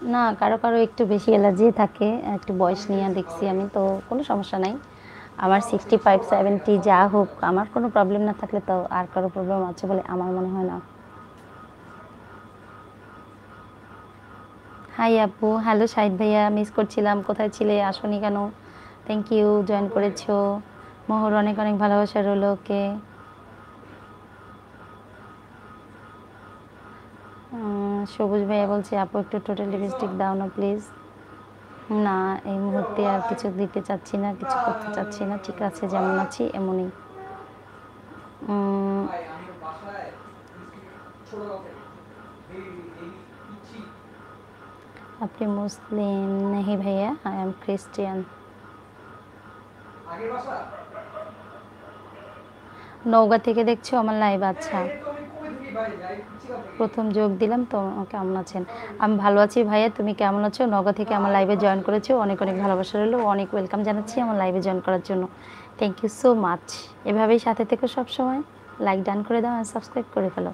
না, কারো কারো একটু বেশি অ্যালার্জি থাকে, একটু বয়স নিয়ে দেখছি আমি, তো কোনো সমস্যা নাই। আমার 65-70 যা হোক, আমার কোনো প্রবলেম না থাকলে তো আর কারো প্রবলেম আছে বলে আমার মনে হয় না। হাই আপু, হ্যালো শাহিদ ভাইয়া, মিস করছিলাম, কোথায় ছিলে, আসনি কেন? থ্যাংক ইউ, জয়েন করেছো। মোহর অনেক অনেক ভালোবাসা রইলো। ওকে, সবুজ ভাইয়া বলছে আপু একটু টোটাল লিপস্টিক দাও না প্লিজ। না, এই মুহূর্তে আর কিছু দিতে চাচ্ছি না, কিছু করতে চাচ্ছি না, ঠিক আছে যেমন আছি এমনই। উম, আপনি মুসলিম? नहीं भैया, आई एम क्रिश्चियन। নওগাঁ থেকে দেখছো আমার লাইভ? আচ্ছা, প্রথম যোগ দিলাম তো। কেমন আছেন? আমি ভালো আছি ভাইয়া, তুমি কেমন আছো? নওগাঁ থেকে আমার লাইভে জয়েন করেছো, অনেক অনেক ভালোবাসা রইলো, অনেক ওয়েলকাম জানাচ্ছি আমার লাইভে জয়েন করার জন্য। Thank you so much. এভাবেই সাথে থেকো সবসময়, লাইক ডান করে দাও আর সাবস্ক্রাইব করে ফেলো।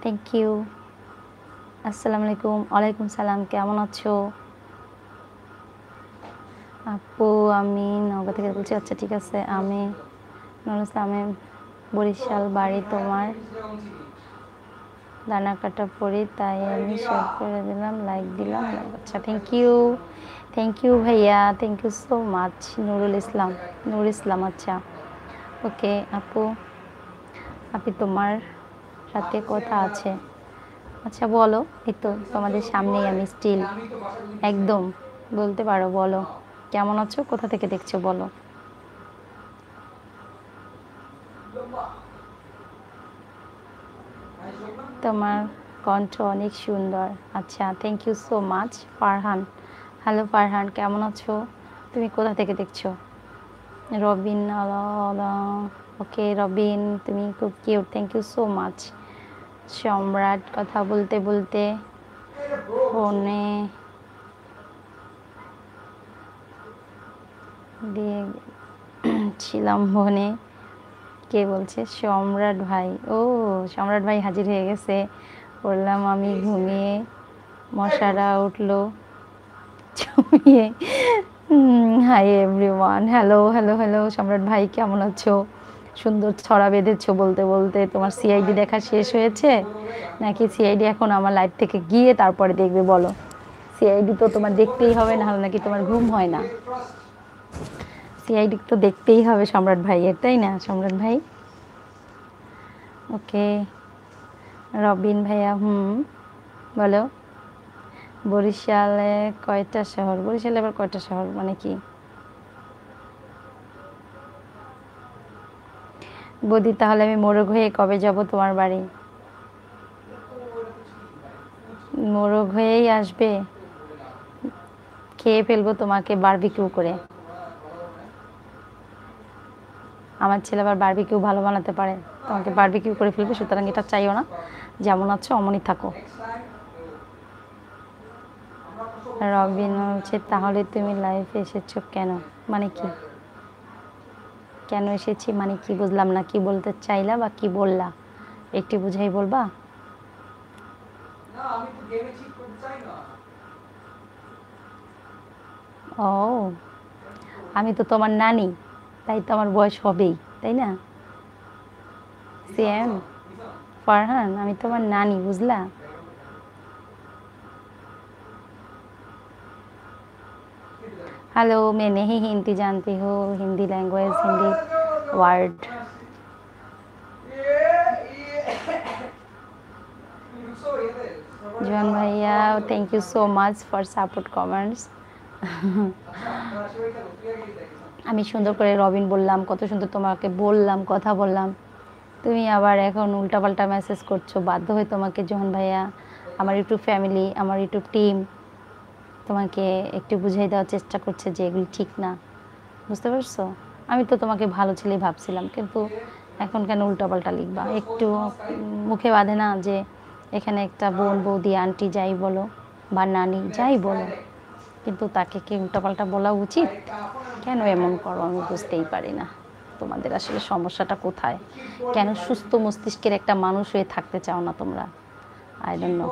Thank you. আসসালামু আলাইকুম। ওয়ালাইকুম সালাম, কেমন আছো আপু? আমি নওগাঁ থেকে বলছি। আচ্ছা ঠিক আছে, আমি নুরুল ইসলামের, বরিশাল বাড়ি। তোমার দানা কাটা পড়ি, তাই আমি শেয়ার করে দিলাম, লাইক দিলাম। আচ্ছা, থ্যাংক ইউ, থ্যাংক ইউ ভাইয়া, thank you so much. Nurul Islam, Nur Islam, আচ্ছা ওকে আপু। আপনি তোমার সাথে কথা আছে? আচ্ছা বলো, এই তো তোমাদের সামনেই আমি স্টিল, একদম বলতে পারো। বলো কেমন আছো, কোথা থেকে দেখছো বলো। তোমার কণ্ঠ অনেক সুন্দর। আচ্ছা, thank you so much. Farhan, hello Farhan, কেমন আছো? তুমি কোথা থেকে দেখছো? রবিন, ওকে রবিন, তুমি খুব cute, thank you so much. Samrat, কথা বলতে বলতে ফোনে দিয়ে ছিলাম মনে। কে বলছে? সম্রাট ভাই। ও, সম্রাট ভাই হাজির হয়ে গেছে। বললাম আমি ঘুমিয়ে, মশারা উঠলো জমিয়ে। Hi everyone, hello hello hello. সম্রাট ভাই কেমন আছো? সুন্দর ছড়া বেঁধেছো বলতে বলতে। তোমার সিআইডি দেখা শেষ হয়েছে নাকি সিআইডি এখন আমার লাইফ থেকে গিয়ে তারপরে দেখবে বলো? সিআইডি তো তোমার দেখতেই হবে, না হলে নাকি তোমার ঘুম হয় না? সিআইডি তো দেখতেই হবে সম্রাট ভাইয়ের, তাই না সম্রাট ভাই? ওকে রবিন ভাইয়া, বলো। বরিশালে কয়টা শহর? বরিশালে আবার কয়টা শহর মানে কি? বৌদি, তাহলে আমি মোরগ হয়ে কবে যাব তোমার বাড়ি? মোরগ হয়েই আসবে, খেয়ে ফেলবো তোমাকে বারবিকিউ করে। আমার ছেলে আবার বারবিকিউ ভালো বানাতে পারে, তোমাকে বারবিকিউ করে ফেলবে, সুতরাং এটা চাইও না, যেমন আছো অমনই থাকো। রবিন বলছে তাহলে তুমি লাইফে এসেছো কেন? মানে কি? কেন এসেছি মানে কি বুঝলাম না, কি বলতে চাইলা বা কি বললা, একটু বুঝাই বলবা। ও, আমি তো তোমার নানি, তাই তো আমার বয়স হবেই, তাই না? সেম ফারহান, আমি তোমার নানি, বুঝলা? हेलो, मैं नहीं हिंदी जानती हूँ, हिंदी लैंग्वेज, हिंदी वर्ड। জোয়ান ভাইয়া, thank you so much for support comments. আমি সুন্দর করে রবিন বললাম, কত সুন্দর তোমাকে বললাম, কথা বললাম, তুমি আবার এখন উল্টাপাল্টা মেসেজ করছো। বাধ্য হয়ে তোমাকে জোহান ভাইয়া, আমার ইউটিউব ফ্যামিলি, আমার ইউটিউব টিম তোমাকে একটু বুঝিয়ে দেওয়ার চেষ্টা করছে যে এগুলি ঠিক না, বুঝতে পারছো? আমি তো তোমাকে ভালো ছেলেই ভাবছিলাম, কিন্তু এখন কেন উল্টাপাল্টা লিখবা? একটু মুখে বাঁধে না যে এখানে একটা বোন, বৌদি, আন্টি যাই বলো বা নানি যাই বলো, কিন্তু তাকে কি উল্টাপাল্টা বলা উচিত? কেন এমন করো আমি বুঝতেই পারি না। তোমাদের আসলে সমস্যাটা কোথায়? কেন সুস্থ মস্তিষ্কের একটা মানুষ হয়ে থাকতে চাও না তোমরা? I don't know.